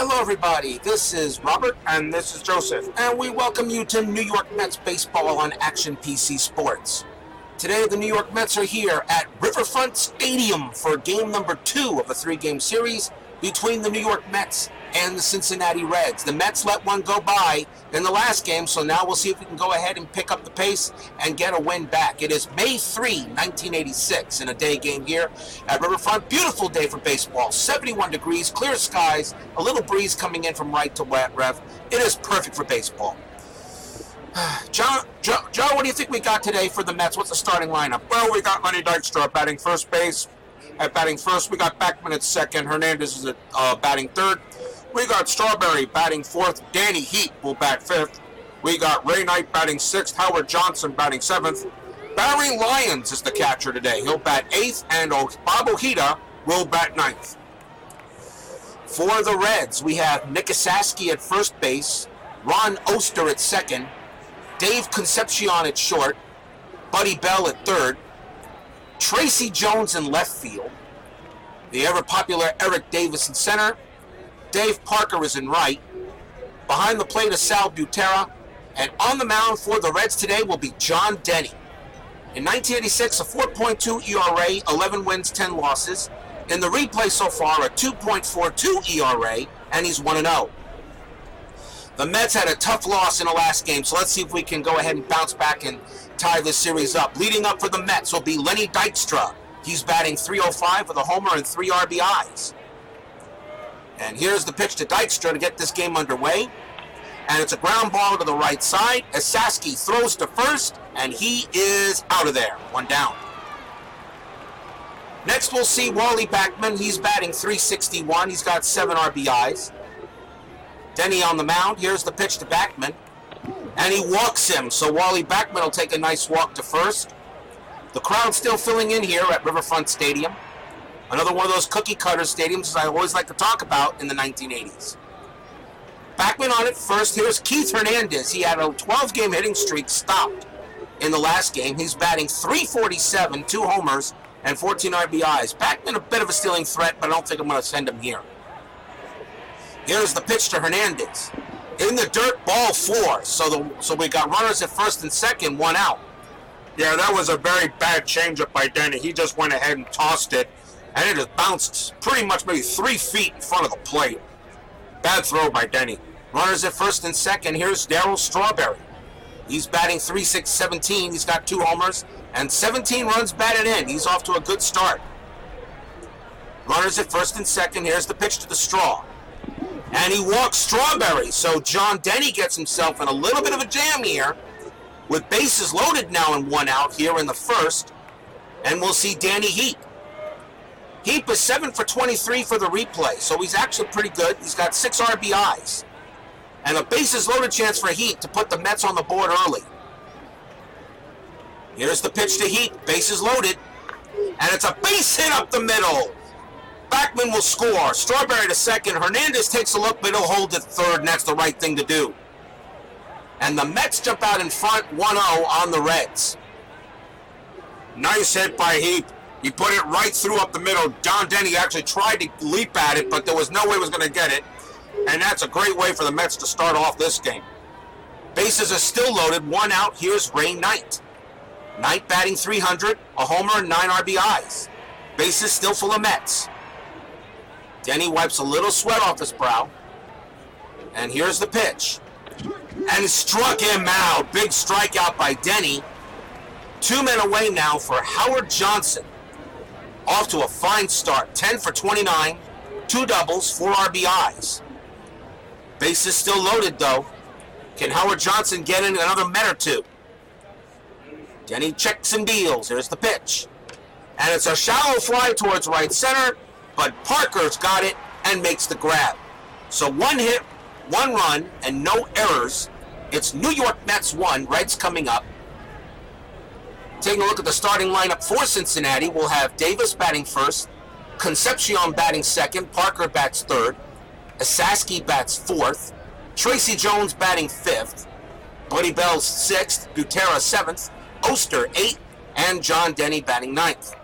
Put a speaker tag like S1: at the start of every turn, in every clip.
S1: Hello everybody, this is Robert
S2: And this is Joseph.
S1: and we welcome you to New York Mets Baseball on Action PC Sports. Today the New York Mets are here at Riverfront Stadium for game number 2 of a 3-game series between the New York Mets and the Cincinnati Reds. The Mets let one go by in the last game, so now we'll see if we can go ahead and pick up the pace and get a win back. It is May 3, 1986 in a day game here at Riverfront. Beautiful day for baseball, 71 degrees, clear skies, a little breeze coming in from right to left. It is perfect for baseball. Joe, what do you think we got today for the Mets? What's the starting lineup?
S2: Well, we got Lenny Dykstra batting first base. At batting first, we got Backman at second. Hernandez is at batting third. We got Strawberry batting fourth. Danny Heat will bat fifth. We got Ray Knight batting sixth. Howard Johnson batting seventh. Barry Lyons is the catcher today. He'll bat eighth, and Bob Ojeda will bat ninth.
S1: For the Reds, we have Nick Asaski at first base, Ron Oster at second, Dave Concepcion at short, Buddy Bell at third, Tracy Jones in left field, the ever-popular Eric Davis in center, Dave Parker is in right, behind the plate is Sal Butera, and on the mound for the Reds today will be John Denny. In 1986, a 4.2 ERA, 11 wins, 10 losses. In the replay so far, a 2.42 ERA, and he's 1-0. The Mets had a tough loss in the last game, so let's see if we can go ahead and bounce back and tie this series up. Leading up for the Mets will be Lenny Dykstra. He's batting .305 with a homer and 3 RBIs. And here's the pitch to Dykstra to get this game underway. And it's a ground ball to the right side. Asaski throws to first, and he is out of there. One down. Next we'll see Wally Backman. He's batting .361. He's got 7 RBIs. Denny on the mound. Here's the pitch to Backman. And he walks him, so Wally Backman will take a nice walk to first. The crowd still filling in here at Riverfront Stadium. Another one of those cookie-cutter stadiums I always like to talk about in the 1980s. Backman on at first. Here's Keith Hernandez. He had a 12-game hitting streak stopped in the last game. He's batting .347, 2 homers, and 14 RBIs. Backman a bit of a stealing threat, but I don't think I'm going to send him here. Here's the pitch to Hernandez. In the dirt, ball 4. So we got runners at first and second, 1 out.
S2: Yeah, that was a very bad changeup by Denny. He just went ahead and tossed it, and it just bounced pretty much maybe 3 feet in front of the plate. Bad throw by Denny.
S1: Runners at first and second. Here's Darryl Strawberry. He's batting .317. He's got 2 homers and 17 runs batted in. He's off to a good start. Runners at first and second. Here's the pitch to the Straw. And he walks Strawberry. So John Denny gets himself in a little bit of a jam here with bases loaded now and 1 out here in the first. And we'll see Danny Heat. Heat is 7 for 23 for the replay, so he's actually pretty good. He's got 6 RBIs. And a bases loaded chance for Heat to put the Mets on the board early. Here's the pitch to Heat, bases loaded. And it's a base hit up the middle. Backman will score. Strawberry to second. Hernandez takes a look, but he'll hold it third, and that's the right thing to do. And the Mets jump out in front 1-0 on the Reds.
S2: Nice hit by Heat. He put it right through up the middle. John Denny actually tried to leap at it, but there was no way he was going to get it. And that's a great way for the Mets to start off this game. Bases are still loaded. 1 out. Here's Ray Knight. Knight batting .300, a homer, and 9 RBIs. Bases still full of Mets. Denny wipes a little sweat off his brow. And here's the pitch. And struck him out. Big strikeout by Denny. 2 men away now for Howard Johnson. Off to a fine start. 10 for 29, 2 doubles, 4 RBIs. Bases still loaded, though. Can Howard Johnson get in another Met or 2? Denny checks and deals. Here's the pitch. And it's a shallow fly towards right center, but Parker's got it and makes the grab. So 1 hit, 1 run, and no errors. It's New York Mets 1, Reds coming up. Taking a look at the starting lineup for Cincinnati, we'll have Davis batting first, Concepcion batting second, Parker bats third, Asaski bats fourth, Tracy Jones batting fifth, Buddy Bell sixth, Butera seventh, Oster eighth, and John Denny batting ninth.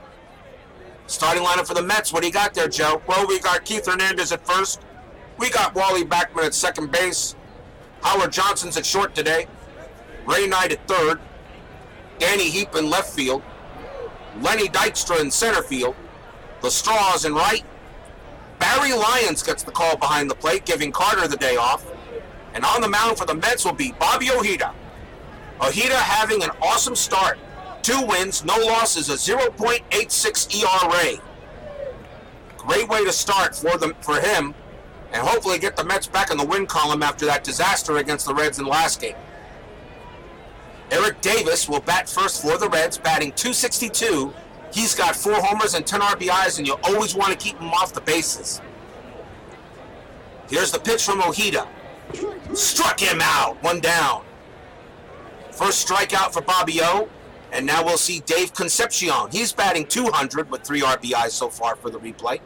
S2: Starting lineup for the Mets, what do you got there, Joe? Well, we got Keith Hernandez at first. We got Wally Backman at second base. Howard Johnson's at short today. Ray Knight at third. Danny Heap in left field. Lenny Dykstra in center field. The Straws in right. Barry Lyons gets the call behind the plate, giving Carter the day off. And on the mound for the Mets will be Bobby Ojeda. Ojeda having an awesome start. 2 wins, no losses, a 0.86 ERA. Great way to start for him, and hopefully get the Mets back in the win column after that disaster against the Reds in the last game. Eric Davis will bat first for the Reds, batting .262. He's got 4 homers and 10 RBIs, and you'll always want to keep him off the bases. Here's the pitch from Ojeda. Struck him out, 1 down. First strikeout for Bobby O, and now we'll see Dave Concepcion. He's batting .200 with 3 RBIs so far for the replay.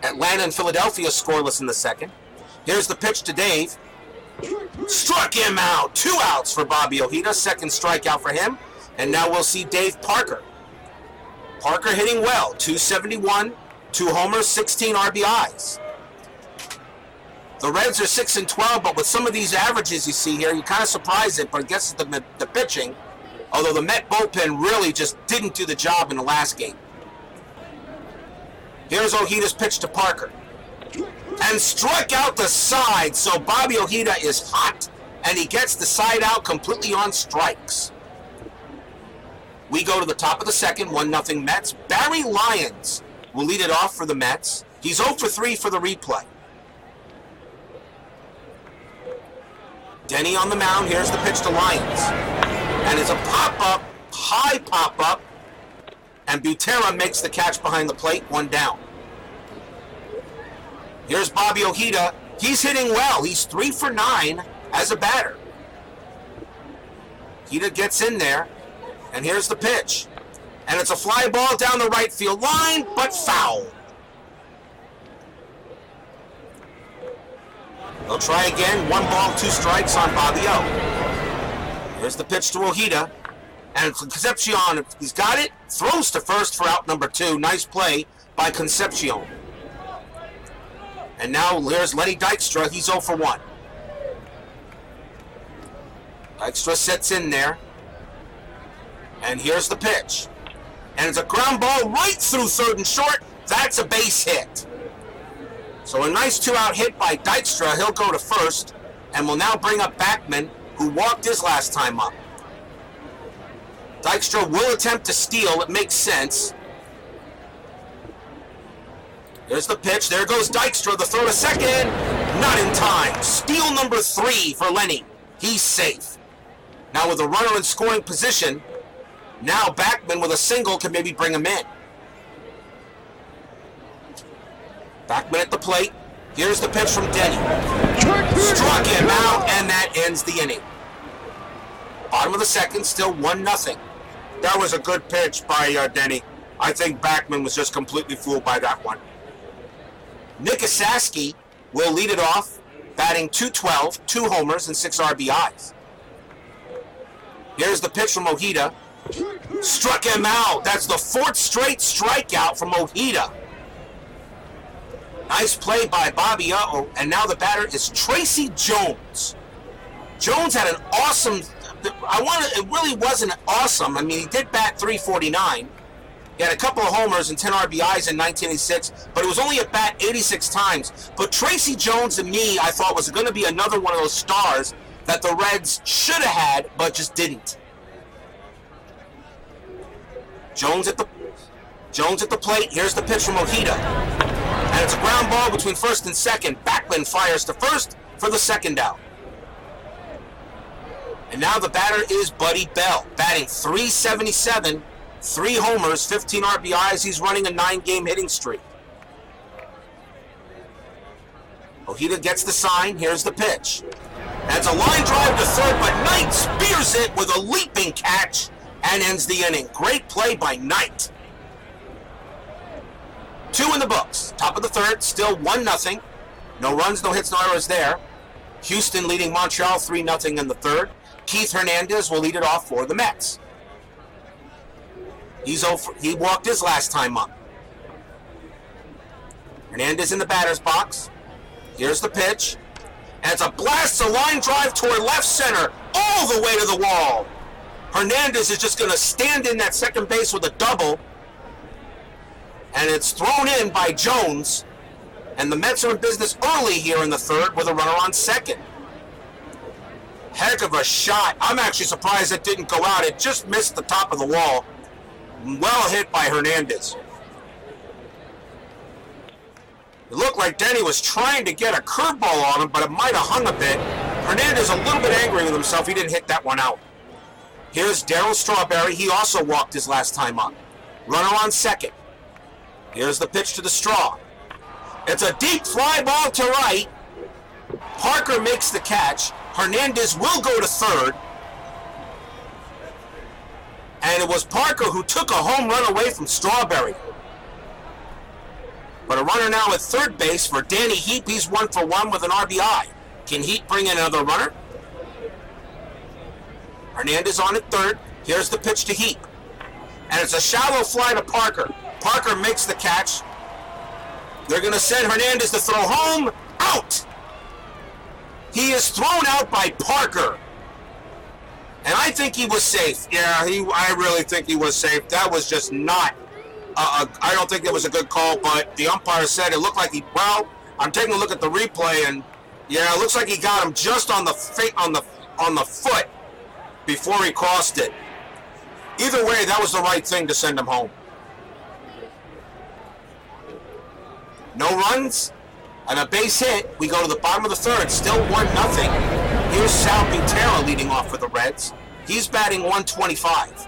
S2: Atlanta and Philadelphia scoreless in the second. Here's the pitch to Dave. Struck him out. 2 outs for Bobby Ojeda. Second strikeout for him. And now we'll see Dave Parker. Parker hitting well. .271, 2 homers, 16 RBIs. The Reds are 6-12, but with some of these averages you see here, you're kind of surprised it, but I guess it's the pitching. Although the Met bullpen really just didn't do the job in the last game. Here's Ojeda's pitch to Parker. And struck out the side, so Bobby Ojeda is hot, and he gets the side out completely on strikes. We go to the top of the second, 1-0 Mets. Barry Lyons will lead it off for the Mets. He's 0 for 3 for the replay. Denny on the mound. Here's the pitch to Lyons. And it's a pop-up, high pop-up, and Butera makes the catch behind the plate, 1 down. Here's Bobby Ojeda. He's hitting well. He's 3 for 9 as a batter. Ojeda gets in there, and here's the pitch. And it's a fly ball down the right field line, but foul. They'll try again. 1 ball, 2 strikes on Bobby O. Here's the pitch to Ojeda. And Concepcion, he's got it. Throws to first for out number 2. Nice play by Concepcion. And now here's Lenny Dykstra. He's 0 for 1. Dykstra sits in there. And here's the pitch. And it's a ground ball right through third and short. That's a base hit. So a nice 2-out hit by Dykstra. He'll go to first. And will now bring up Backman, who walked his last time up. Dykstra will attempt to steal. It makes sense. There's the pitch. There goes Dykstra. The throw to second. Not in time. Steal number 3 for Lenny. He's safe. Now with a runner in scoring position, now Backman with a single can maybe bring him in. Backman at the plate. Here's the pitch from Denny. Struck him out, and that ends the inning. Bottom of the second, still 1-0. That was a good pitch by Denny. I think Backman was just completely fooled by that one.
S1: Nick Asaski will lead it off, batting .212, 2 homers and 6 RBIs. Here's the pitch from Ojeda. Struck him out. That's the 4th straight strikeout from Ojeda. Nice play by Bobby O. And now the batter is Tracy Jones. Jones had an awesome... it really wasn't awesome. I mean, he did bat .349. He had a couple of homers and 10 RBIs in 1986, but it was only at bat 86 times. But Tracy Jones, to me, I thought was going to be another one of those stars that the Reds should have had, but just didn't. Jones at the plate. Here's the pitch from Ojeda. And it's a ground ball between first and second. Backman fires to first for the second out. And now the batter is Buddy Bell, batting .377, 3 homers, 15 RBIs. He's running a 9-game hitting streak. Ojeda gets the sign. Here's the pitch. That's a line drive to third, but Knight spears it with a leaping catch and ends the inning. Great play by Knight. 2 in the books. Top of the third, still 1-0. No runs, no hits, no errors there. Houston leading Montreal 3-0 in the third. Keith Hernandez will lead it off for the Mets. He walked his last time up. Hernandez in the batter's box. Here's the pitch. And it's a blast, a line drive toward left center, all the way to the wall. Hernandez is just going to stand in that second base with a double. And it's thrown in by Jones. And the Mets are in business early here in the third with a runner on second. Heck of a shot. I'm actually surprised it didn't go out. It just missed the top of the wall. Well hit by Hernandez. It looked like Denny was trying to get a curveball on him, but it might have hung a bit. Hernandez a little bit angry with himself. He didn't hit that one out. Here's Darryl Strawberry. He also walked his last time up. Runner on second. Here's the pitch to the Straw. It's a deep fly ball to right. Parker makes the catch. Hernandez will go to third. And it was Parker who took a home run away from Strawberry. But a runner now at third base for Danny Heap. He's 1 for 1 with an RBI. Can Heap bring in another runner? Hernandez on at third. Here's the pitch to Heap. And it's a shallow fly to Parker. Parker makes the catch. They're going to send Hernandez to throw home. Out! He is thrown out by Parker. And I think he was safe.
S2: Yeah, I really think he was safe. That was just not. I don't think it was a good call, but the umpire said it looked like he. Well, I'm taking a look at the replay, and yeah, it looks like he got him just on the foot before he crossed it. Either way, that was the right thing to send him home. No runs and a base hit. We go to the bottom of the third. Still 1-0. Here's Sal Butera leading off for the Reds. He's batting 125.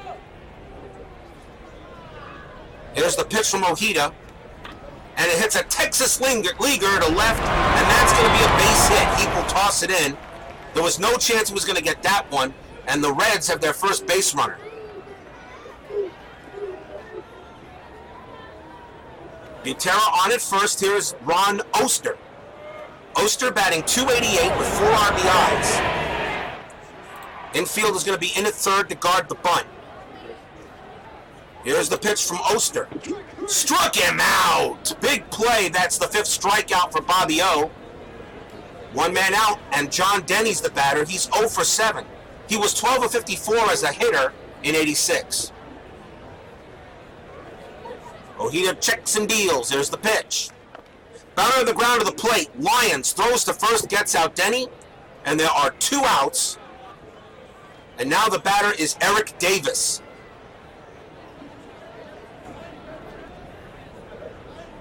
S2: Here's the pitch from Ojeda. And it hits a Texas leaguer to left. And that's going to be a base hit. He will toss it in. There was no chance he was going to get that one. And the Reds have their first base runner. Butera on it first. Here's Ron Oster. Oster batting 288 with 4 RBIs. Infield is going to be in at third to guard the bunt. Here's the pitch from Oster. Struck him out. Big play. That's the 5th strikeout for Bobby O. 1 man out, and John Denny's the batter. He's 0 for 7. He was 12 of 54 as a hitter in 86. Ojeda checks and deals. There's the pitch. Batter on the ground of the plate. Lyons throws to first, gets out Denny, and there are 2 outs. And now the batter is Eric Davis.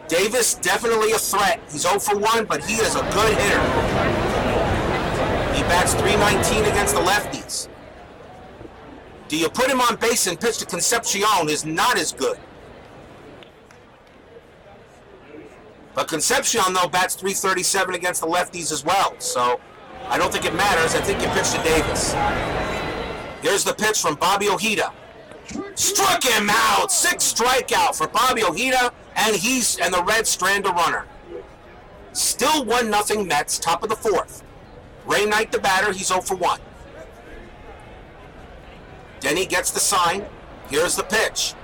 S2: Davis definitely a threat. He's 0 for 1, but he is a good hitter. He bats .319 against the lefties. Do you put him on base and pitch to Concepcion is not as good. But Concepcion, though, bats .337 against the lefties as well. So I don't think it matters. I think you pitch to Davis. Here's the pitch from Bobby Ojeda. Struck him out. 6th strikeout for Bobby Ojeda, and the Reds strand a runner. Still 1-0 Mets, top of the 4th. Ray Knight the batter. He's 0 for 1. Denny gets the sign. Here's the pitch.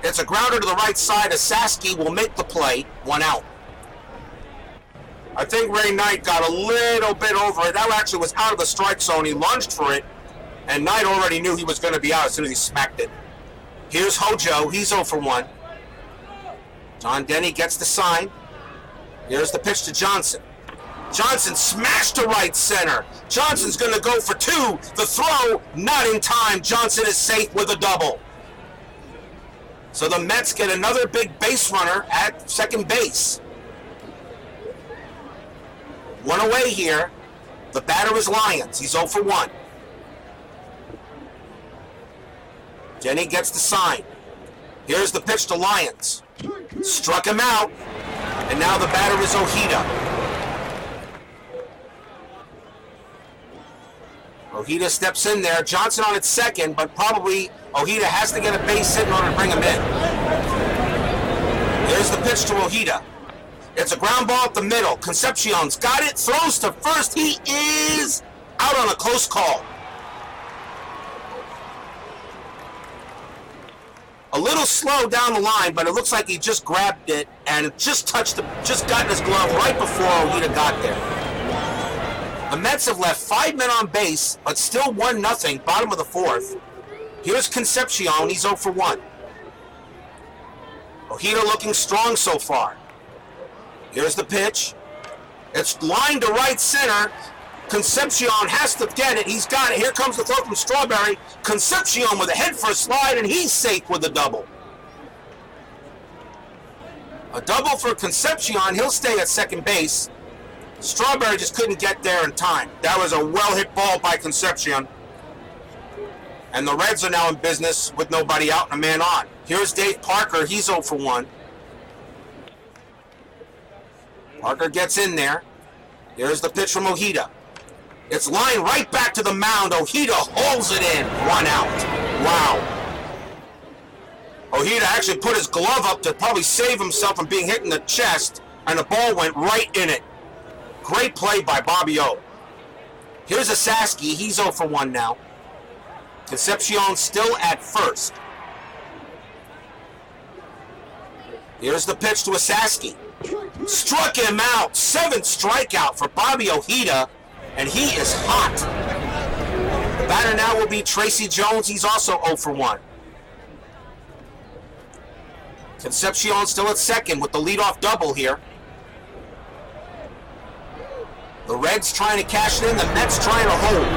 S2: It's a grounder to the right side. Asaski will make the play. 1 out. I think Ray Knight got a little bit over it. That actually was out of the strike zone. He lunged for it, and Knight already knew he was going to be out as soon as he smacked it.
S1: Here's Hojo. He's 0 for 1. John Denny gets the sign. Here's the pitch to Johnson. Johnson smashed to right center. Johnson's going to go for 2. The throw, not in time. Johnson is safe with a double. So the Mets get another big base runner at second base. 1 away here. The batter is Lyons. He's 0 for 1. Denny gets the sign. Here's the pitch to Lyons. Struck him out. And now the batter is Ojeda. Ojeda steps in there. Johnson on at second, but probably Ojeda has to get a base hit in order to bring him in. Here's the pitch to Ojeda. It's a ground ball at the middle. Concepcion's got it. Throws to first. He is out on a close call. A little little slow down the line, but it looks like he just grabbed it and it just got in his glove right before Ojeda got there. The Mets have left 5 men on base, but still 1-0, bottom of the 4th. Here's Concepcion, he's 0 for 1. Ojeda looking strong so far. Here's the pitch. It's lined to right center. Concepcion has to get it. He's got it. Here comes the throw from Strawberry. Concepcion with a head first slide, and he's safe with a double. A double for Concepcion. He'll stay at second base. Strawberry just couldn't get there in time. That was a well-hit ball by Concepcion. And the Reds are now in business with nobody out and a man on. Here's Dave Parker. He's 0 for 1. Parker gets in there. Here's the pitch from Ojeda. It's lined right back to the mound. Ojeda holds it in. 1 out. Wow. Ojeda actually put his glove up to probably save himself from being hit in the chest, and the ball went right in it. Great play by Bobby O. Here's Asaski. He's 0 for 1 now. Concepcion still at first. Here's the pitch to Asaski. Struck him out. 7th strikeout for Bobby Ojeda, and he is hot. The batter now will be Tracy Jones. He's also 0 for 1. Concepcion still at second with the leadoff double here. The Reds trying to cash it in. The Mets trying to hold.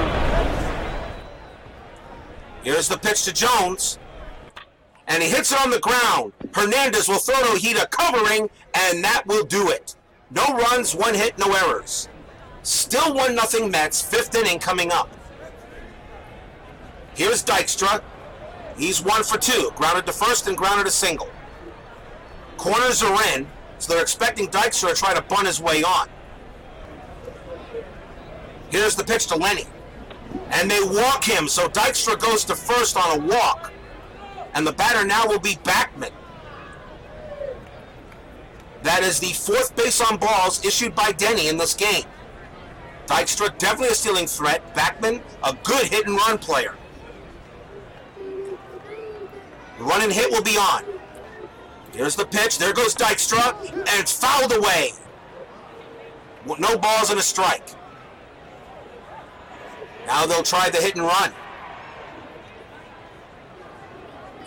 S1: Here's the pitch to Jones. And he hits it on the ground. Hernandez will throw to Ojeda covering, and that will do it. No runs, 1 hit, no errors. Still 1-0 Mets, 5th inning coming up. Here's Dykstra. He's 1 for 2. Grounded to first and grounded to single. Corners are in, so they're expecting Dykstra to try to bunt his way on. Here's the pitch to Lenny. And they walk him, so Dykstra goes to first on a walk. And the batter now will be Backman. That is the 4th base on balls issued by Denny in this game. Dykstra definitely a stealing threat. Backman, a good hit and run player. The run and hit will be on. Here's the pitch. There goes Dykstra, and it's fouled away. No balls and a strike. Now they'll try the hit and run.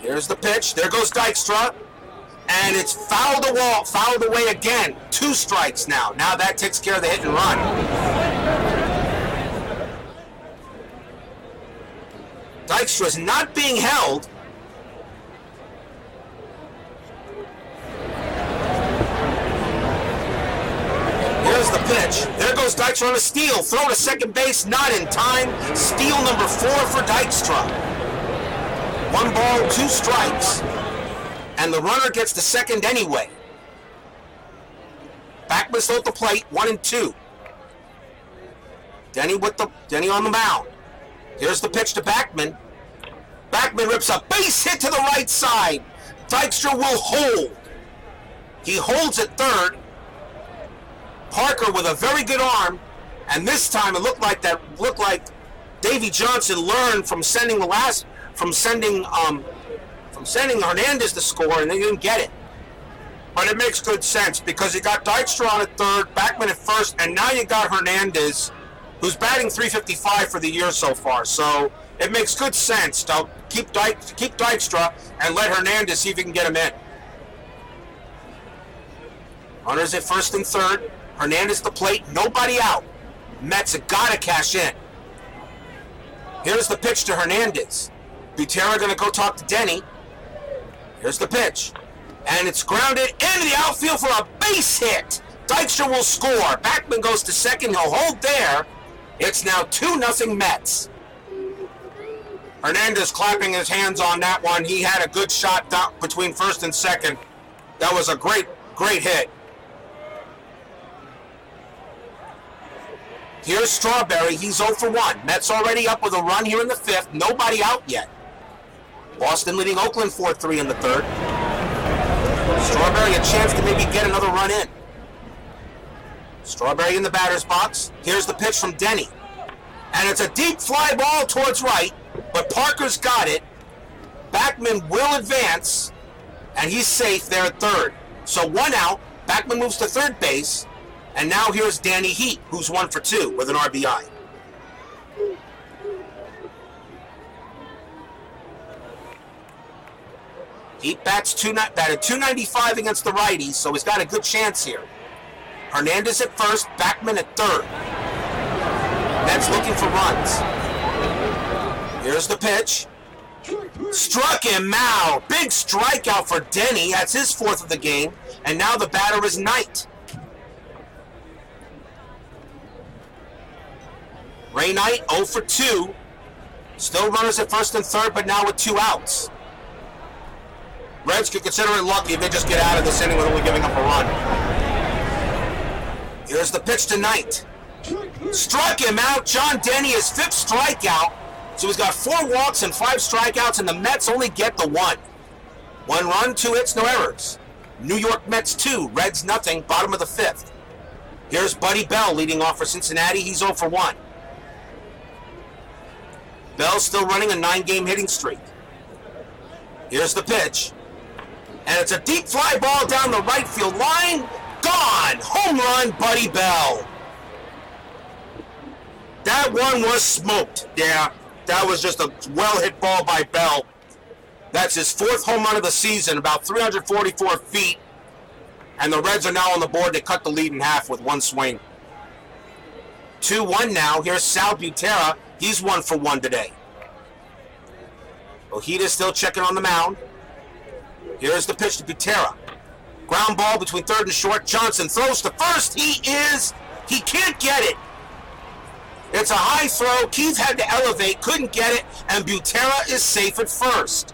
S1: Here's the pitch. There goes Dykstra. And it's fouled away again. 2 strikes now. Now that takes care of the hit and run. Dykstra is not being held. Here's the pitch. There goes Dykstra on a steal. Throw to second base. Not in time. Steal number 4 for Dykstra. 1 ball, 2 strikes. And the runner gets to second anyway. Backman still at the plate, 1 and 2. Denny on the mound. Here's the pitch to Backman. Backman rips a base hit to the right side. Dykstra will hold. He holds at third. Parker with a very good arm, and this time it looked like Davy Johnson learned from sending Hernandez to score, and they didn't get it. But it makes good sense because you got Dykstra on at third, Backman at first, and now you got Hernandez, who's batting .355 for the year so far. So it makes good sense to keep Dykstra and let Hernandez see if he can get him in. Runners at first and third. Hernandez the plate, nobody out. Mets have got to cash in. Here's the pitch to Hernandez. Butera going to go talk to Denny. Here's the pitch. And it's grounded into the outfield for a base hit. Dykstra will score. Backman goes to second. He'll hold there. It's now 2-0 Mets. Hernandez clapping his hands on that one. He had a good shot down between first and second. That was a great hit. Here's Strawberry. He's 0 for 1. Mets already up with a run here in the 5th. Nobody out yet. Boston leading Oakland 4-3 in the 3rd. Strawberry a chance to maybe get another run in. Strawberry in the batter's box. Here's the pitch from Denny. And it's a deep fly ball towards right, but Parker's got it. Backman will advance, And he's safe there at third. So 1 out, Backman moves to third base, and now here's Danny Heat, who's 1 for 2 with an RBI. Heat batted 295 against the righties, so he's got a good chance here. Hernandez at first, Backman at third. Mets looking for runs. Here's the pitch. Struck him out. Big strikeout for Denny. That's his 4th of the game. And now the batter is Knight. Ray Knight 0 for 2. Still runners at first and third, but now with 2 outs. Reds could consider it lucky if they just get out of this inning with only giving up a run. Here's the pitch to Knight. Struck him out. John Denny, his 5th strikeout. So he's got 4 walks and 5 strikeouts, and the Mets only get the 1. 1 run, 2 hits, no errors. New York Mets 2, Reds nothing, bottom of the 5th. Here's Buddy Bell leading off for Cincinnati. He's 0 for 1. Bell still running a 9-game hitting streak. Here's the pitch. And it's a deep fly ball down the right field line. Gone! Home run, Buddy Bell. That one was smoked. Yeah, that was just a well-hit ball by Bell. That's his 4th home run of the season, about 344 feet. And the Reds are now on the board. They cut the lead in half with 1 swing. 2-1 now. Here's Sal Butera. He's 1 for 1 today. Ojeda still checking on the mound. Here's the pitch to Butera. Ground ball between third and short. Johnson throws to first. He can't get it. It's a high throw. Keith had to elevate, couldn't get it, and Butera is safe at first.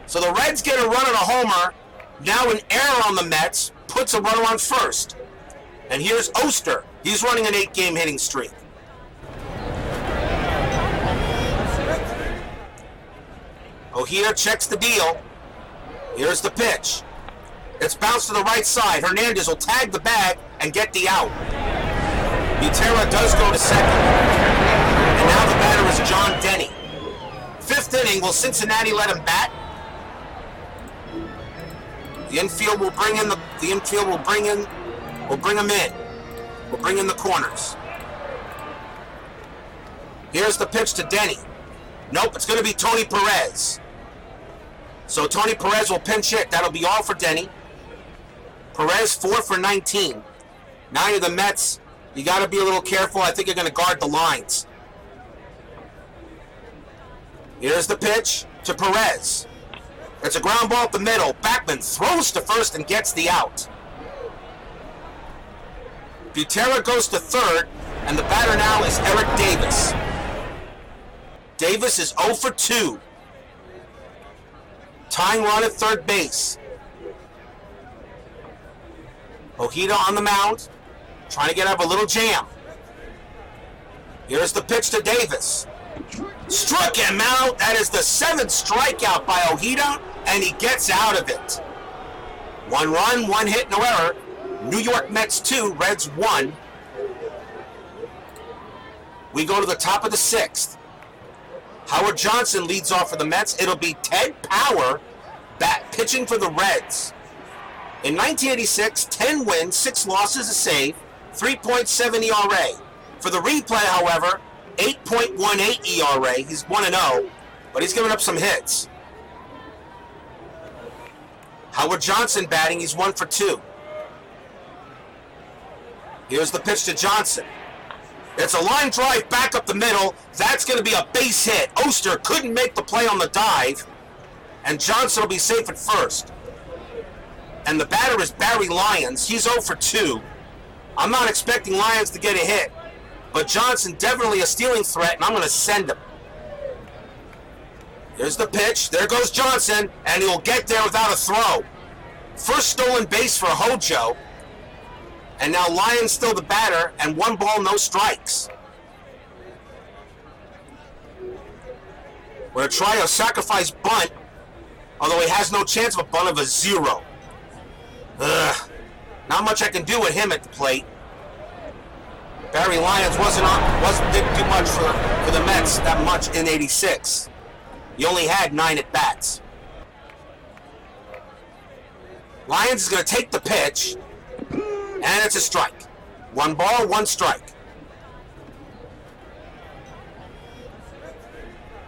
S1: So the Reds get a run on a homer. Now an error on the Mets puts a runner on first. And here's Oster. He's running an 8-game hitting streak. Ojeda checks the deal. Here's the pitch. It's bounced to the right side. Hernandez will tag the bag and get the out. Butera does go to second. And now the batter is John Denny. 5th inning, will Cincinnati let him bat? The infield will bring in we'll bring him in. We'll bring in the corners. Here's the pitch to Denny. Nope, it's going to be Tony Perez. So Tony Perez will pinch hit. That'll be all for Denny. Perez 4 for 19. Now you're the Mets. You got to be a little careful. I think you're going to guard the lines. Here's the pitch to Perez. It's a ground ball up the middle. Backman throws to first and gets the out. Butera goes to third, and the batter now is Eric Davis. Davis is 0 for 2. Tying run at third base. Ojeda on the mound, trying to get up a little jam. Here's the pitch to Davis. Struck him out. That is the 7th strikeout by Ojeda, and he gets out of it. 1 run, 1 hit, no error. New York Mets 2, Reds 1. We go to the top of the 6th. Howard Johnson leads off for the Mets. It'll be Ted Power pitching for the Reds. In 1986, 10 wins, 6 losses, a save, 3.7 ERA. For the replay, however, 8.18 ERA. He's 1-0, but he's given up some hits. Howard Johnson batting, he's 1 for 2. Here's the pitch to Johnson. It's a line drive back up the middle. That's going to be a base hit. Oster couldn't make the play on the dive, and Johnson will be safe at first. And the batter is Barry Lyons. He's 0 for 2. I'm not expecting Lyons to get a hit, but Johnson definitely a stealing threat, and I'm going to send him. Here's the pitch. There goes Johnson, and he'll get there without a throw. First stolen base for Hojo. And now Lyons still the batter, and 1 ball, no strikes. We're going to try a sacrifice bunt, although he has no chance of a bunt of a 0. Ugh. Not much I can do with him at the plate. Barry Lyons didn't do much for the Mets that much in '86. He only had 9 at-bats. Lyons is going to take the pitch, and it's a strike. 1 ball, 1 strike.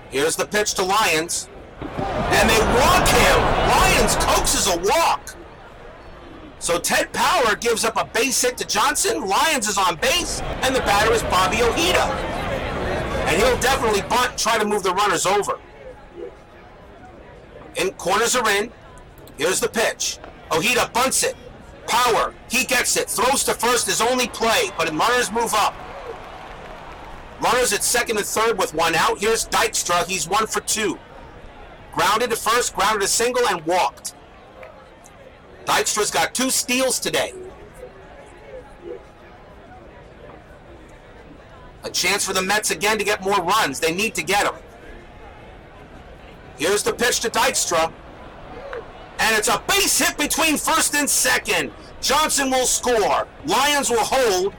S1: Here's the pitch to Lyons, and they walk him. Lyons coaxes a walk. So Ted Power gives up a base hit to Johnson. Lyons is on base, and the batter is Bobby Ojeda. And he'll definitely bunt, try to move the runners over. Corners are in. Here's the pitch. Ojeda bunts it. Power, he gets it. Throws to first, his only play, but runners move up. Runners at second and third with 1 out. Here's Dykstra. He's 1 for 2. Grounded to first, grounded a single, and walked. Dykstra's got 2 steals today. A chance for the Mets again to get more runs. They need to get them. Here's the pitch to Dykstra. And it's a base hit between first and second. Johnson will score. Lyons will hold.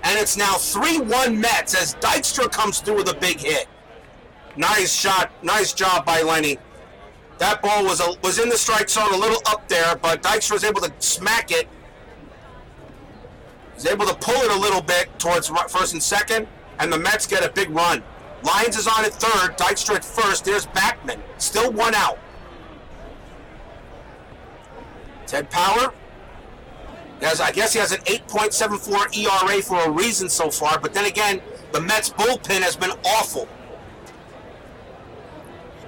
S1: And it's now 3-1 Mets as Dykstra comes through with a big hit. Nice shot. Nice job by Lenny. That ball was in the strike zone, a little up there, but Dykstra was able to smack it. He's able to pull it a little bit towards first and second, and the Mets get a big run. Lyons is on at third, Dykstra at first. There's Backman. Still 1 out. Ted Power. I guess he has an 8.74 ERA for a reason so far, but then again, the Mets bullpen has been awful.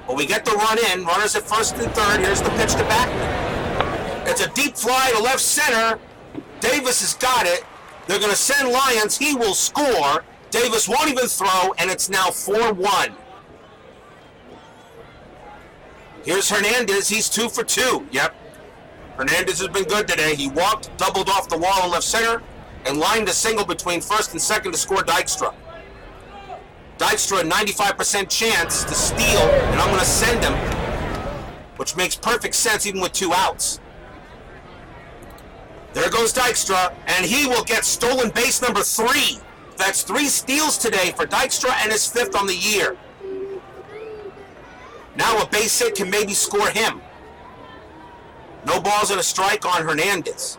S1: But we get the run in. Runners at first and third. Here's the pitch to Backman. It's a deep fly to left center. Davis has got it. They're going to send Lyons. He will score. Davis won't even throw, and it's now 4-1. Here's Hernandez. He's 2 for 2. Yep. Hernandez has been good today. He walked, doubled off the wall in left center, and lined a single between first and second to score Dykstra. Dykstra, a 95% chance to steal, and I'm going to send him, which makes perfect sense even with 2 outs. There goes Dykstra, and he will get stolen base number 3. That's 3 steals today for Dykstra and his 5th on the year. Now a base hit can maybe score him. No balls and a strike on Hernandez.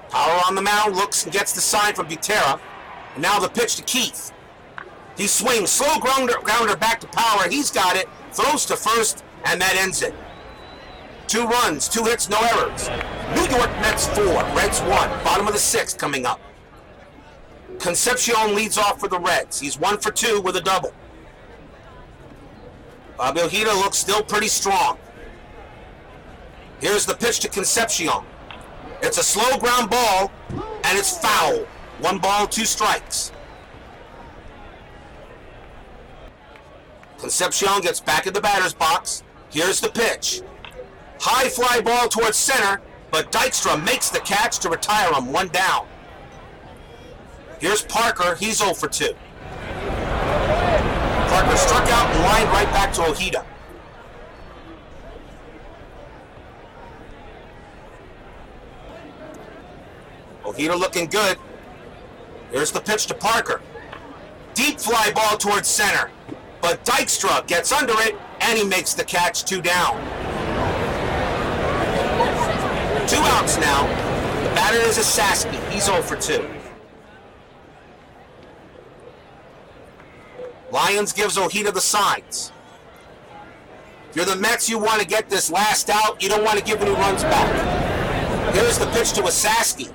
S1: Power on the mound, looks and gets the sign from Butera. And now the pitch to Keith. He swings, slow grounder back to Power. He's got it, throws to first, and that ends it. 2 runs, 2 hits, no errors. New York Mets 4, Reds 1, bottom of the 6th coming up. Concepcion leads off for the Reds. He's 1 for 2 with a double. Bobby Ojeda looks still pretty strong. Here's the pitch to Concepcion. It's a slow ground ball, and it's foul. 1 ball, 2 strikes. Concepcion gets back in the batter's box. Here's the pitch. High fly ball towards center, but Dykstra makes the catch to retire him, 1 down. Here's Parker. He's 0 for 2. Parker struck out and lined right back to Ojeda. Ojeda looking good. Here's the pitch to Parker. Deep fly ball towards center, but Dykstra gets under it, and he makes the catch, 2 down. 2 outs now. The batter is Saski. He's 0 for 2. Lyons gives Ojeda the signs. If you're the Mets, you want to get this last out. You don't want to give any runs back. Here's the pitch to Saski.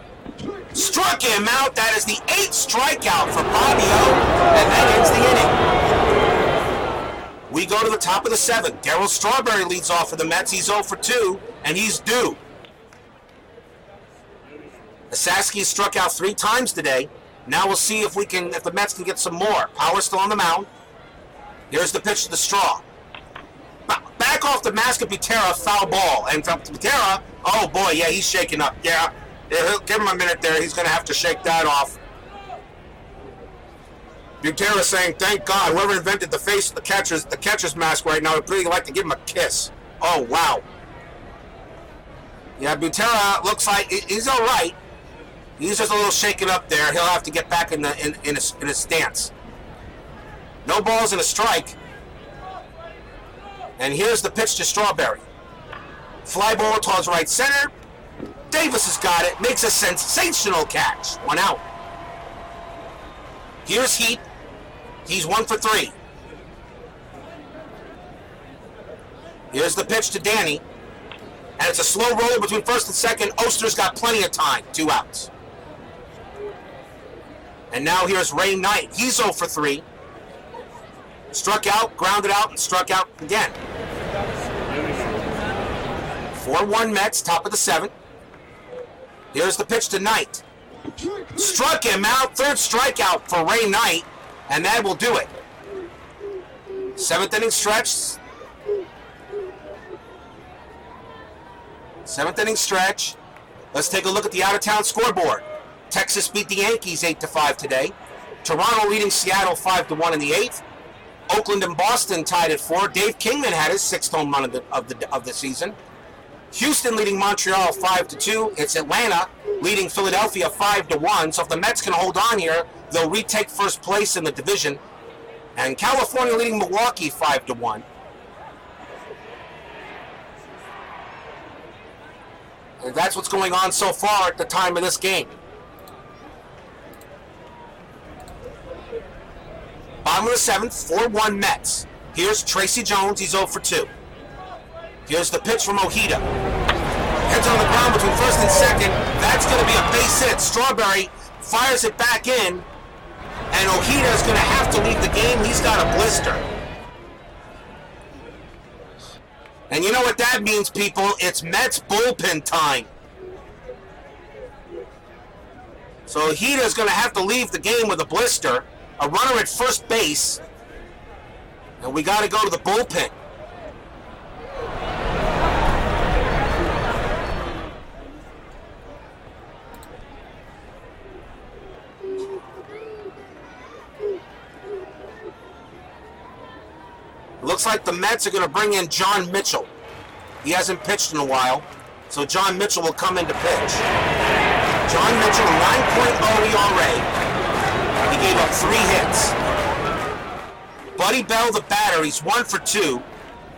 S1: Struck him out. That is the 8th strikeout for Bobby O, and that ends the inning. We go to the top of the 7th. Darryl Strawberry leads off for the Mets. He's 0 for 2, and he's due. Saski struck out 3 times today. Now we'll see if the Mets can get some more. Power still on the mound. Here's the pitch to the Straw. Back off the mask of Butera, foul ball. And from Butera, oh boy, yeah, he's shaking up. Yeah, give him a minute there. He's going to have to shake that off. Butera saying, thank God, whoever invented the catcher's mask right now, would really like to give him a kiss. Oh, wow. Yeah, Butera looks like he's all right. He's just a little shaken up there. He'll have to get back in his stance. No balls and a strike. And here's the pitch to Strawberry. Fly ball towards right center. Davis has got it. Makes a sensational catch. 1 out. Here's Heat. He's 1 for 3. Here's the pitch to Danny. And it's a slow roller between first and second. Oster's got plenty of time. 2 outs. And now here's Ray Knight. He's 0 for 3. Struck out, grounded out, and struck out again. 4-1 Mets, top of the 7th. Here's the pitch to Knight. Struck him out. 3rd strikeout for Ray Knight, and that will do it. 7th inning stretch. 7th inning stretch. Let's take a look at the out-of-town scoreboard. Texas beat the Yankees 8-5 today. Toronto leading Seattle 5-1 in the 8th. Oakland and Boston tied at 4. Dave Kingman had his 6th home run of the season. Houston leading Montreal 5-2. It's Atlanta leading Philadelphia 5-1. So if the Mets can hold on here, they'll retake first place in the division. And California leading Milwaukee 5-1. And that's what's going on so far at the time of this game. Bottom of the 7th, 4-1 Mets. Here's Tracy Jones, he's 0 for 2. Here's the pitch from Ojeda. Heads on the ground between first and second. That's going to be a base hit. Strawberry fires it back in, and Ojeda is going to have to leave the game. He's got a blister. And you know what that means, people? It's Mets bullpen time. So Ojeda is going to have to leave the game with a blister. A runner at first base, and we got to go to the bullpen. Looks like the Mets are going to bring in John Mitchell. He hasn't pitched in a while, so John Mitchell will come in to pitch. John Mitchell, 9.0 ERA. He gave up 3 hits. Buddy Bell, the batter, he's 1 for 2.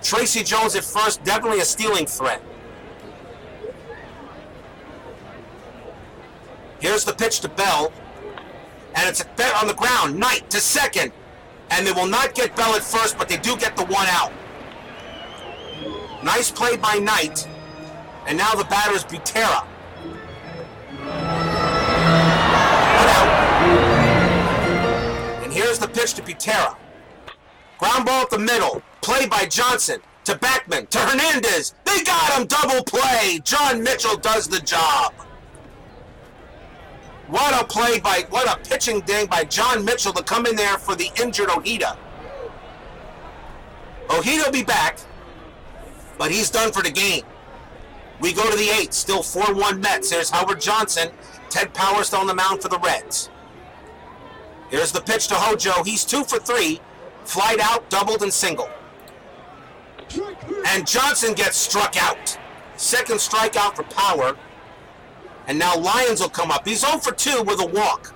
S1: Tracy Jones at first, definitely a stealing threat. Here's the pitch to Bell, and it's a bet on the ground. Knight to second, and they will not get Bell at first, but they do get the 1 out. Nice play by Knight, and now the batter is Butera. 1 out. Here's the pitch to Butera. Ground ball at the middle. Play by Johnson to Beckman to Hernandez. They got him. Double play. John Mitchell does the job. What a pitching ding by John Mitchell to come in there for the injured Ojeda. Ojeda will be back, but he's done for the game. We go to the 8th. Still 4-1 Mets. There's Howard Johnson. Ted Powers on the mound for the Reds. Here's the pitch to Hojo. He's 2 for 3. Flied out, doubled, and single. And Johnson gets struck out. 2nd strikeout for Power. And now Lyons will come up. He's 0 for 2 with a walk.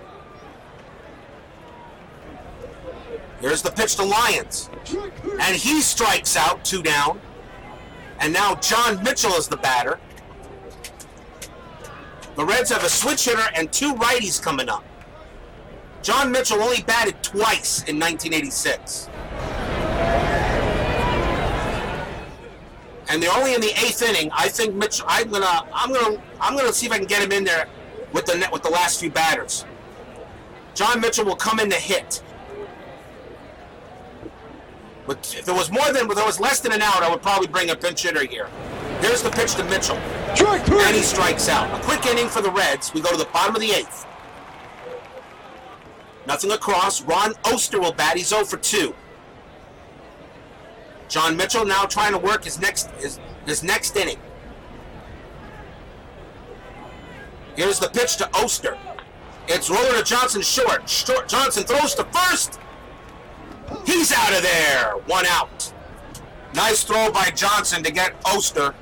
S1: Here's the pitch to Lyons. And he strikes out, 2 down. And now John Mitchell is the batter. The Reds have a switch hitter and 2 righties coming up. John Mitchell only batted twice in 1986. And they're only in the 8th inning. I think Mitchell. I'm gonna see if I can get him in there with the last few batters. John Mitchell will come in to hit. But if there was less than an out, I would probably bring a pinch hitter here. Here's the pitch to Mitchell, and he strikes out. A quick inning for the Reds. We go to the bottom of the 8th. Nothing across. Ron Oster will bat. He's 0 for 2. John Mitchell now trying to work his next inning. Here's the pitch to Oster. It's roller to Johnson short. Johnson throws to first. He's out of there. 1 out. Nice throw by Johnson to get Oster.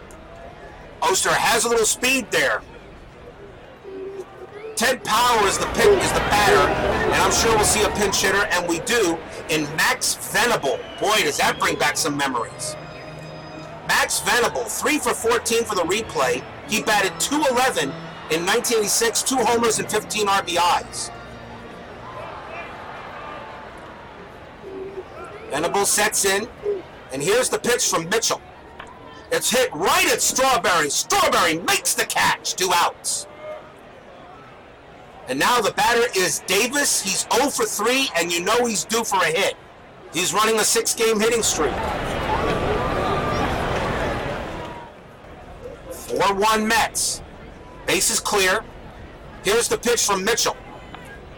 S1: Oster has a little speed there. Ted Power is the batter, and I'm sure we'll see a pinch hitter, and we do. in Max Venable. Boy, does that bring back some memories. Max Venable, 3 for 14 for the replay. He batted .211 in 1986, 2 homers and 15 RBIs. Venable sets in, and here's the pitch from Mitchell. It's hit right at Strawberry. Strawberry makes the catch, 2 outs. And now the batter is Davis. He's 0 for 3, and you know he's due for a hit. He's running a 6-game hitting streak. 4-1 Mets. Base is clear. Here's the pitch from Mitchell.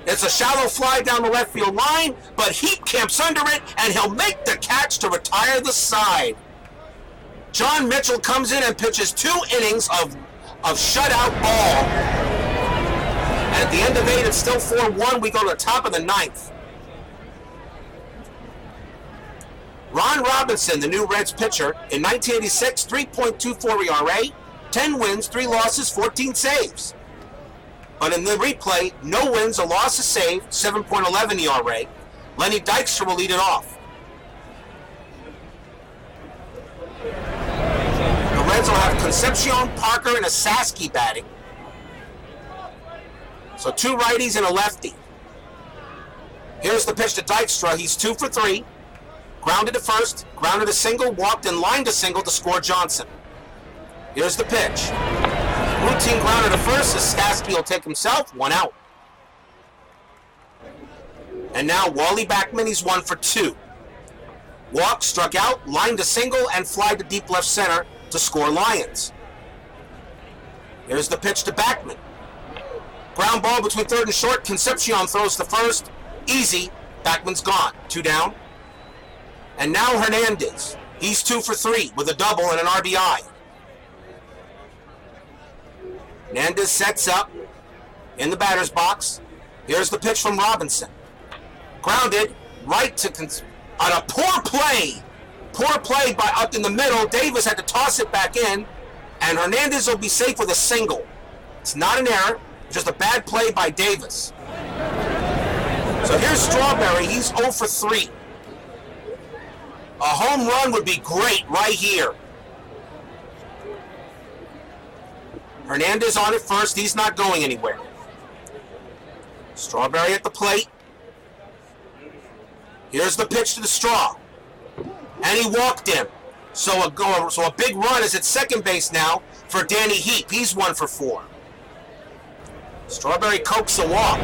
S1: It's a shallow fly down the left field line, but Heap camps under it, and he'll make the catch to retire the side. John Mitchell comes in and pitches 2 innings of shutout ball. And at the end of 8, it's still 4-1. We go to the top of the 9th. Ron Robinson, the new Reds pitcher, in 1986, 3.24 ERA, 10 wins, 3 losses, 14 saves. But in the replay, no wins, a loss, a save, 7.11 ERA. Lenny Dykstra will lead it off. The Reds will have Concepcion, Parker, and Asaski batting. So 2 righties and a lefty. Here's the pitch to Dykstra. He's 2 for 3. Grounded to first, grounded a single, walked and lined a single to score Johnson. Here's the pitch. Routine grounder to first. Asaski will take himself, 1 out. And now Wally Backman, he's 1 for 2. Walked, struck out, lined a single, and fly to deep left center to score Lions. Here's the pitch to Backman. Ground ball between third and short. Concepcion throws to first. Easy. Backman's gone. 2 down. And now Hernandez. He's 2 for 3 with a double and an RBI. Hernandez sets up in the batter's box. Here's the pitch from Robinson. Grounded right to on a poor play. Poor play by up in the middle. Davis had to toss it back in, and Hernandez will be safe with a single. It's not an error, just a bad play by Davis. So here's Strawberry. He's 0 for 3. A home run would be great right here. Hernandez on it first. He's not going anywhere. Strawberry at the plate. Here's the pitch to the Straw. And he walked him. So a big run is at second base now for Danny Heap. He's 1 for 4. Strawberry coaxes a walk.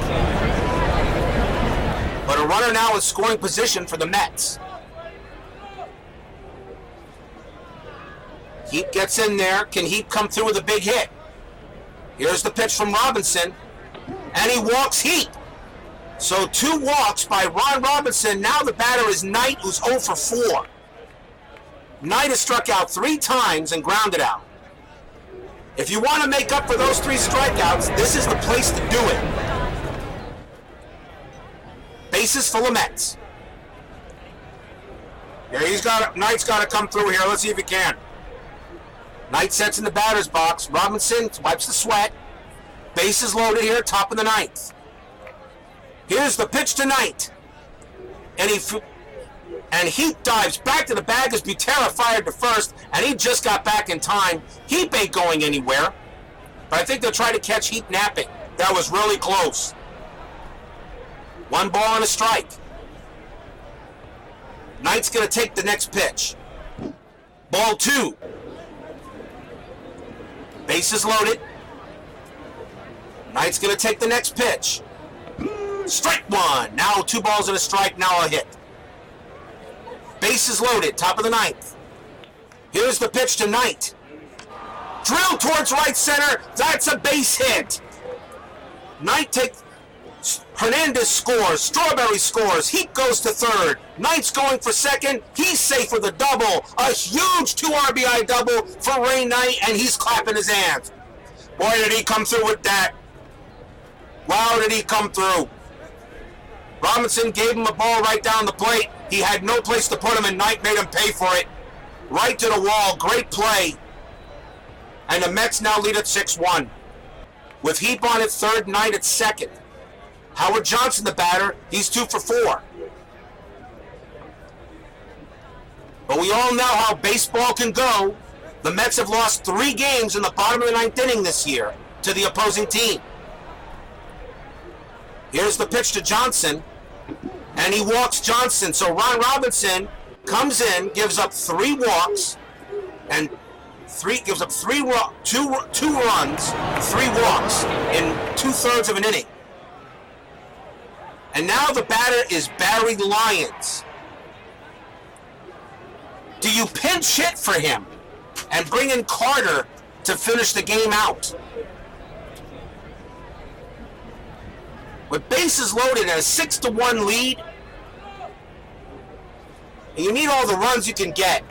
S1: But a runner now in scoring position for the Mets. Heap gets in there. Can Heap come through with a big hit? Here's the pitch from Robinson. And he walks Heap. So 2 walks by Ron Robinson. Now the batter is Knight, who's 0 for 4. Knight has struck out 3 times and grounded out. If you want to make up for those 3 strikeouts, this is the place to do it. Bases full of Mets.
S2: Yeah, Knight's got to come through here. Let's see if he can.
S1: Knight sets in the batter's box. Robinson wipes the sweat. Bases loaded here, top of the 9th. Here's the pitch to Knight. And Heap dives back to the bag as Butera fired to first, and he just got back in time. Heap ain't going anywhere, but I think they'll try to catch Heap napping.
S2: That was really close.
S1: 1 ball and a strike. Knight's going to take the next pitch. Ball 2. Bases loaded. Knight's going to take the next pitch. Strike 1. Now 2 balls and a strike. Now a hit. Bases loaded. Top of the 9th. Here's the pitch to Knight. Drill towards right center. That's a base hit. Knight takes. Hernandez scores. Strawberry scores. Heap goes to third. Knight's going for second. He's safe with a double. A huge 2 RBI double for Ray Knight, and he's clapping his hands.
S2: Boy, did he come through with that.
S1: Wow, did he come through. Robinson gave him a ball right down the plate. He had no place to put him, and Knight made him pay for it. Right to the wall. Great play. And the Mets now lead at 6-1. With Heap on at third, Knight at second. Howard Johnson, the batter, he's 2 for 4. But we all know how baseball can go. The Mets have lost 3 games in the bottom of the 9th inning this year to the opposing team. Here's the pitch to Johnson, and he walks Johnson. So Ron Robinson comes in, gives up 3 walks, and gives up two runs, 3 walks in 2/3 of an inning. And now the batter is Barry Lyons. Do you pinch hit for him and bring in Carter to finish the game out? With bases loaded and a 6-1 lead, and you need all the runs you can get.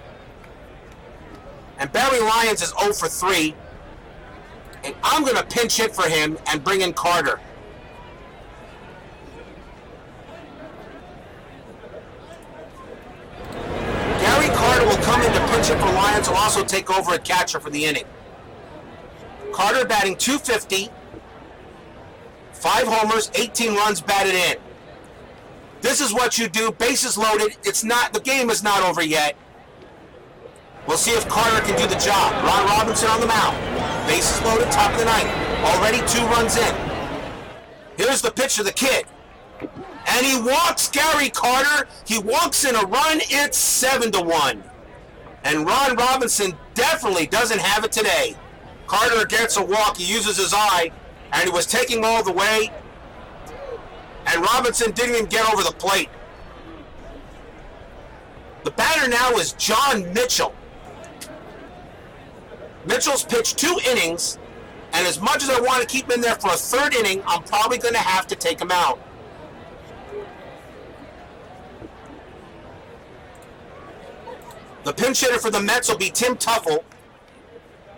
S1: And Barry Lyons is 0 for 3. And I'm going to pinch hit for him and bring in Carter. Gary Carter will come in to pinch hit for Lyons, will also take over at catcher for the inning. Carter batting .250, 5 homers, 18 runs batted in. This is what you do, bases loaded. The game is not over yet. We'll see if Carter can do the job. Ron Robinson on the mound. Bases loaded, top of the 9th. Already 2 runs in. Here's the pitch to the kid. And he walks Gary Carter. He walks in a run. It's 7-1. And Ron Robinson definitely doesn't have it today. Carter gets a walk. He uses his eye. And he was taking all the way. And Robinson didn't even get over the plate. The batter now is John Mitchell. Mitchell's pitched 2 innings, and as much as I want to keep him in there for a 3rd inning, I'm probably going to have to take him out. The pinch hitter for the Mets will be Tim Teufel,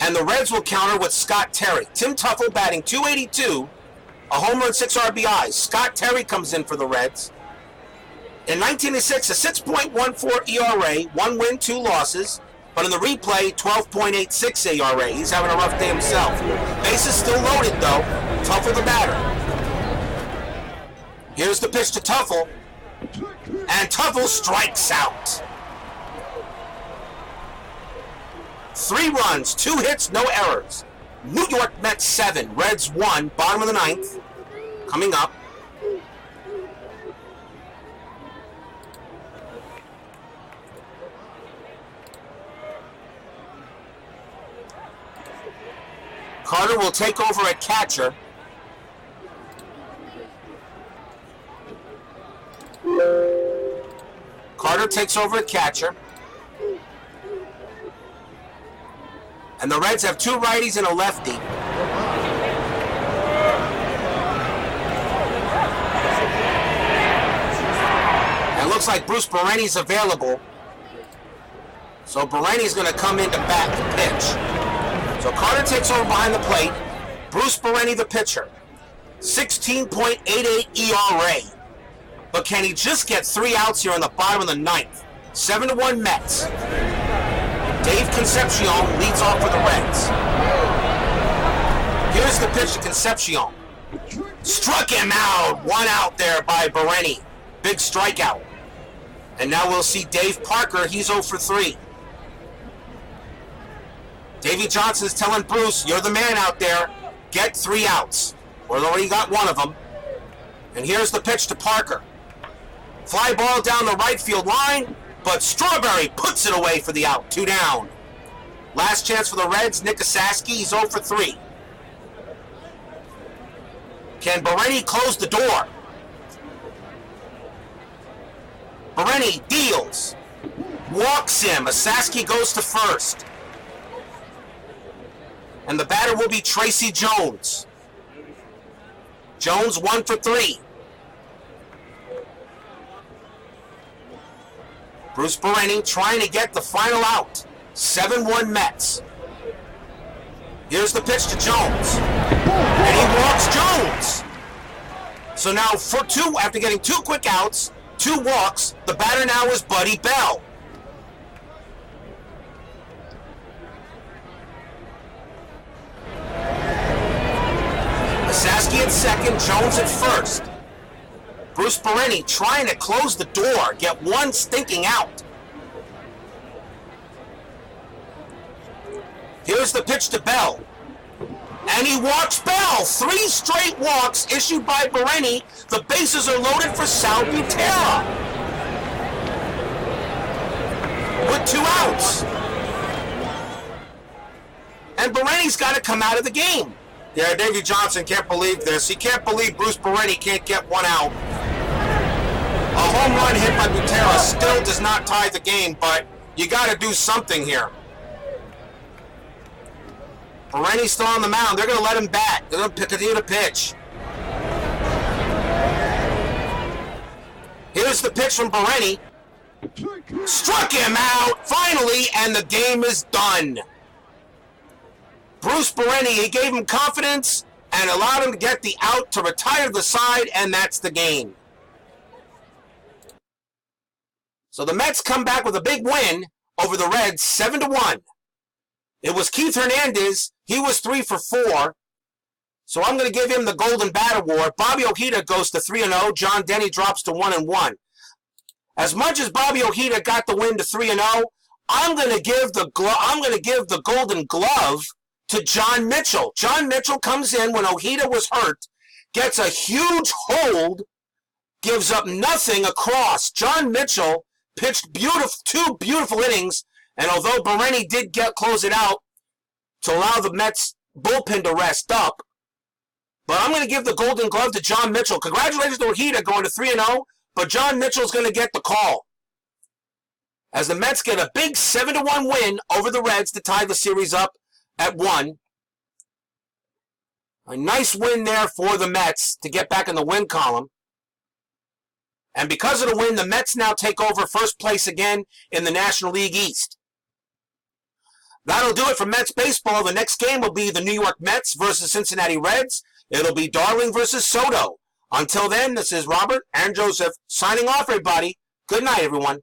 S1: and the Reds will counter with Scott Terry. Tim Teufel batting .282, a homer and 6 RBIs. Scott Terry comes in for the Reds. In 1986, a 6.14 ERA, 1 win, 2 losses. But in the replay, 12.86 ERA. He's having a rough day himself. Bases still loaded, though. Teufel the batter. Here's the pitch to Teufel. And Teufel strikes out. 3 runs, 2 hits, no errors. New York Mets 7, Reds 1, bottom of the 9th. Coming up. Carter will take over at catcher. Carter takes over at catcher. And the Reds have 2 righties and a lefty. And it looks like Bruce Bereni's available. So Bereni's going to come in to bat the pitch. So Carter takes over behind the plate. Bruce Bereni the pitcher. 16.88 ERA. But can he just get 3 outs here in the bottom of the 9th? 7-1 Mets. Dave Concepcion leads off for the Reds. Here's the pitch to Concepcion. Struck him out. 1 out there by Bereni. Big strikeout. And now we'll see Dave Parker. He's 0 for 3. Davey Johnson's telling Bruce, you're the man out there. Get 3 outs. Well, already got 1 of them. And here's the pitch to Parker. Fly ball down the right field line, but Strawberry puts it away for the out. 2 down. Last chance for the Reds, Nick Asaski. He's 0 for 3. Can Bereni close the door? Bereni deals. Walks him. Asaski goes to first. And the batter will be Tracy Jones. Jones 1 for 3. Bruce Bereni trying to get the final out. 7-1 Mets. Here's the pitch to Jones. And he walks Jones. So now for 2, after getting 2 quick outs, 2 walks, the batter now is Buddy Bell. Asaski at second, Jones at first. Bruce Bereni trying to close the door, get 1 stinking out. Here's the pitch to Bell. And he walks Bell. 3 straight walks issued by Bereni. The bases are loaded for Sal Butera. With 2 outs. And Bereni's got to come out of the game.
S2: Yeah, Davey Johnson can't believe this. He can't believe Bruce Bereni can't get 1 out. A home run hit by Butera still does not tie the game, but you got to do something here.
S1: Bereni's still on the mound. They're going to let him bat. They're going to continue to pitch. Here's the pitch from Bereni. Struck him out, finally, and the game is done. Bruce Bereni, he gave him confidence and allowed him to get the out to retire to the side, and that's the game. So the Mets come back with a big win over the Reds, 7-1. It was Keith Hernandez. He was 3 for 4. So I'm going to give him the Golden Bat Award. Bobby Ojeda goes to 3-0. John Denny drops to 1-1. As much as Bobby Ojeda got the win to 3-0, I'm going to give the Golden Glove to John Mitchell. John Mitchell comes in when Ojeda was hurt, gets a huge hold, gives up nothing across. John Mitchell pitched 2 beautiful innings, and although Bereni did close it out to allow the Mets bullpen to rest up, but I'm going to give the Golden Glove to John Mitchell. Congratulations to Ojeda going to 3-0, but John Mitchell's going to get the call, as the Mets get a big 7-1 win over the Reds to tie the series up at 1. A nice win there for the Mets to get back in the win column. And because of the win, the Mets now take over first place again in the National League East. That'll do it for Mets baseball. The next game will be the New York Mets versus Cincinnati Reds. It'll be Darling versus Soto. Until then, this is Robert and Joseph signing off, everybody. Good night, everyone.